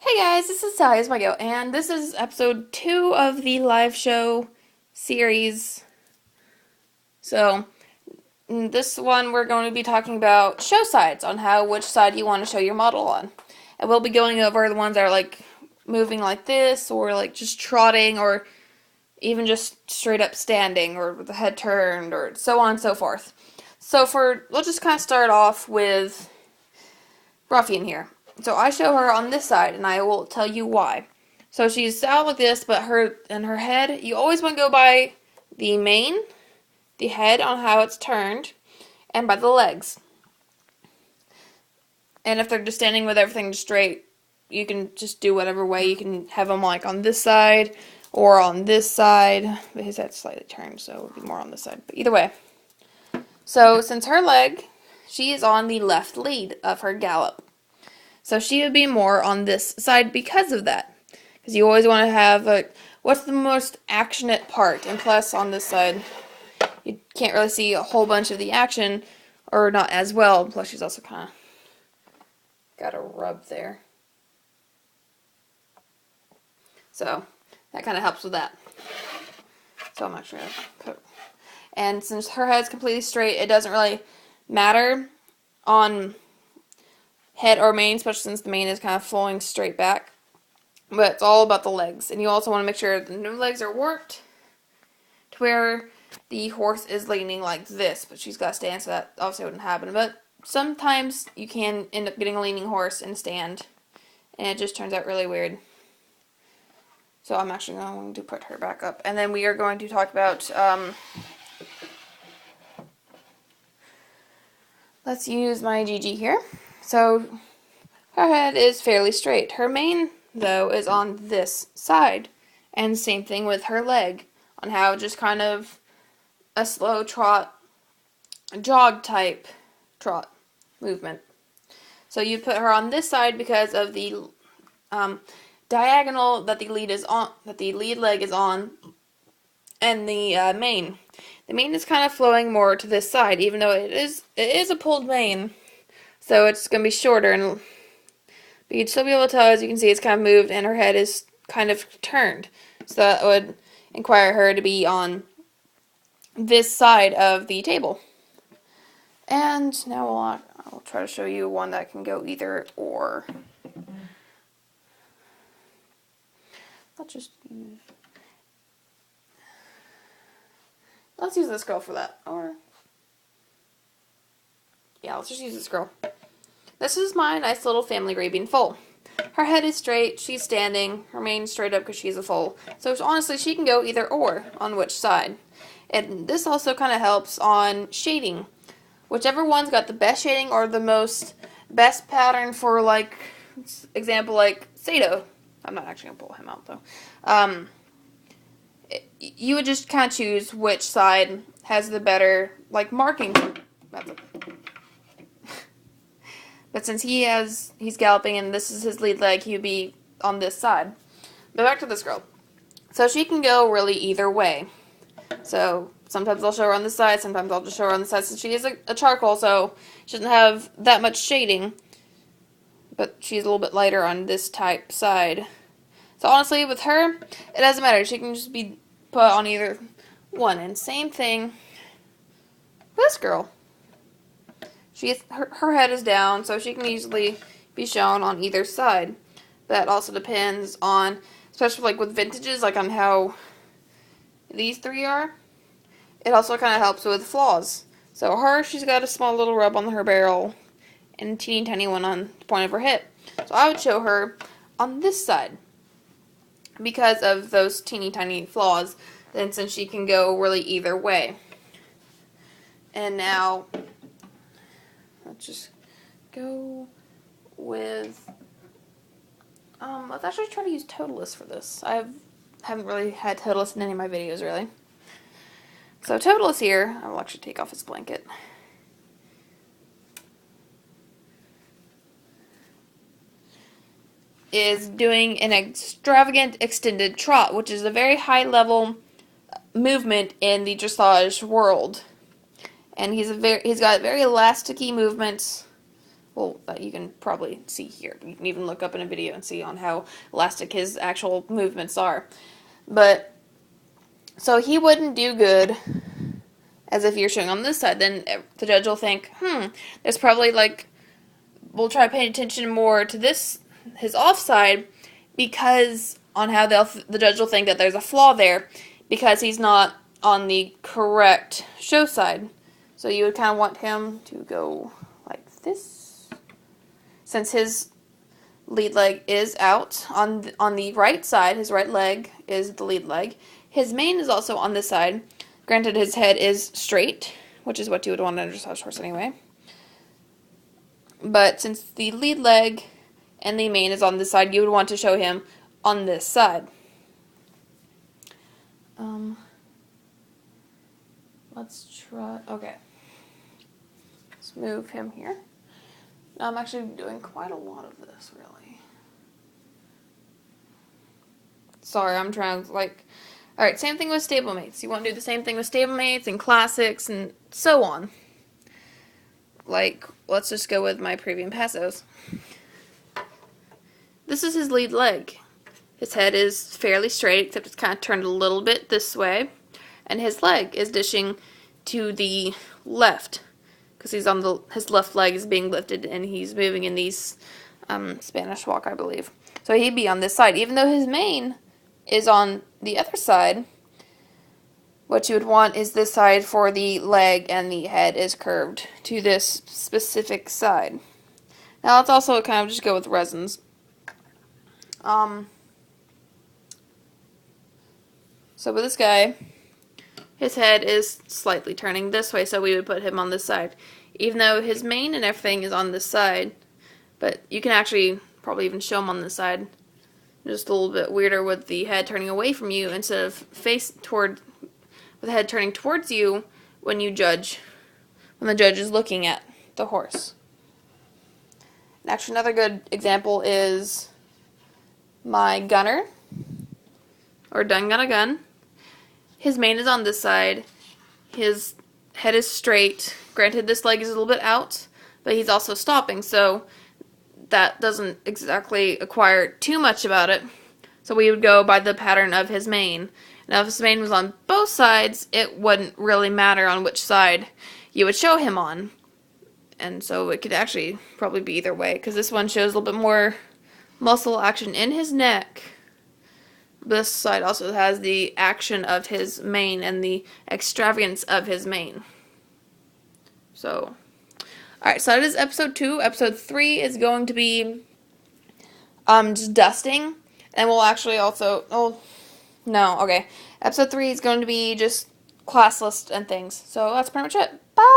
Hey guys, this is Sally Esmago, and this is episode 2 of the live show series. So, in this one we're going to be talking about show sides, on which side you want to show your model on. And we'll be going over the ones that are like moving like this, or like just trotting, or even just straight up standing, or with the head turned, or so on and so forth. So we'll just kind of start off with Ruffian here. So I show her on this side, and I will tell you why. So she's out like this, but her head, you always want to go by the mane, the head on how it's turned, and by the legs. And if they're just standing with everything straight, you can just do whatever way. You can have them like on this side or on this side. His head's slightly turned, so it would be more on this side. But either way. So since her leg, she is on the left lead of her gallop. So she would be more on this side because of that. Because you always want to have what's the most actionate part. And plus on this side, you can't really see a whole bunch of the action, or not as well. Plus she's also kind of got a rub there. So that kind of helps with that. So I'm actually going to put... And since her head's completely straight, it doesn't really matter on head or mane, especially since the mane is kind of flowing straight back. But it's all about the legs. And you also want to make sure the new legs are worked to where the horse is leaning like this. But she's got to stand, so that obviously wouldn't happen. But sometimes you can end up getting a leaning horse in stand. And it just turns out really weird. So I'm actually going to put her back up. And then we are going to talk about... let's use my Gigi here. So her head is fairly straight. Her mane, though, is on this side. And same thing with her leg, on how just kind of a slow trot, jog type trot movement. So you put her on this side because of the diagonal that the lead is on, that the lead leg is on, and the mane. The mane is kind of flowing more to this side, even though it is a pulled mane, so it's going to be shorter, but you'd still be able to tell, as you can see, it's kind of moved, and her head is kind of turned. So that would require her to be on this side of the table. And now I'll try to show you one that can go either or. Let's use this girl for that. Or yeah, let's just use this girl. This is my nice little family Arabian foal. Her head is straight, she's standing, her mane's straight up because she's a foal. So honestly, she can go either or on which side. And this also kind of helps on shading. Whichever one's got the best shading or the best pattern for, like, example, like Sato. I'm not actually going to pull him out, though. You would just kind of choose which side has the better, like, marking method. But since he's galloping and this is his lead leg, he would be on this side. But back to this girl. So she can go really either way. So sometimes I'll show her on this side, sometimes I'll just show her on the side. Since she is a charcoal, so she doesn't have that much shading. But she's a little bit lighter on this type side. So honestly, with her, it doesn't matter. She can just be put on either one. And same thing with this girl. Her head is down, so she can easily be shown on either side. That also depends on, especially like with vintages, like on how these three are. It also kind of helps with flaws. So she's got a small little rub on her barrel and a teeny tiny one on the point of her hip. So I would show her on this side because of those teeny tiny flaws. Then since she can go really either way. And now let's just go with, let's actually try to use Totalist for this. I haven't really had Totalist in any of my videos, really. So Totalist here, I will actually take off his blanket. Is doing an extravagant extended trot, which is a very high level movement in the dressage world. And he's got very elasticy movements, well, that you can probably see here. You can even look up in a video and see on how elastic his actual movements are. But, so he wouldn't do good as if you're showing on this side. Then the judge will think, there's probably like, we'll try paying attention more to this, his offside, because on how the judge will think that there's a flaw there, because he's not on the correct show side. So you would kind of want him to go like this, since his lead leg is out on the right side. His right leg is the lead leg. His mane is also on this side. Granted, his head is straight, which is what you would want on a dressage horse anyway. But since the lead leg and the mane is on this side, you would want to show him on this side. Let's try, okay. Let's move him here. Now I'm actually doing quite a lot of this, really. Sorry, I'm trying to, alright, same thing with stablemates. You want to do the same thing with stablemates and classics and so on. Let's just go with my Previan Passos. This is his lead leg. His head is fairly straight, except it's kind of turned a little bit this way. And his leg is dishing to the left, because he's on his left leg is being lifted, and he's moving in these Spanish walk, I believe. So he'd be on this side, even though his mane is on the other side. What you would want is this side for the leg, and the head is curved to this specific side. Now let's also kind of just go with resins. So with this guy, his head is slightly turning this way, so we would put him on this side. Even though his mane and everything is on this side, but you can actually probably even show him on this side. Just a little bit weirder with the head turning away from you instead of with the head turning towards you when the judge is looking at the horse. And actually, another good example is my gunner, or Done Gun a Gun. His mane is on this side. His head is straight. Granted, this leg is a little bit out, but he's also stopping, so that doesn't exactly acquire too much about it. So we would go by the pattern of his mane. Now, if his mane was on both sides, it wouldn't really matter on which side you would show him on. And so it could actually probably be either way, because this one shows a little bit more muscle action in his neck. This side also has the action of his mane and the extravagance of his mane. So, alright, so that is episode 2. Episode 3 is going to be just dusting. And we'll actually also, episode 3 is going to be just class list and things. So that's pretty much it. Bye!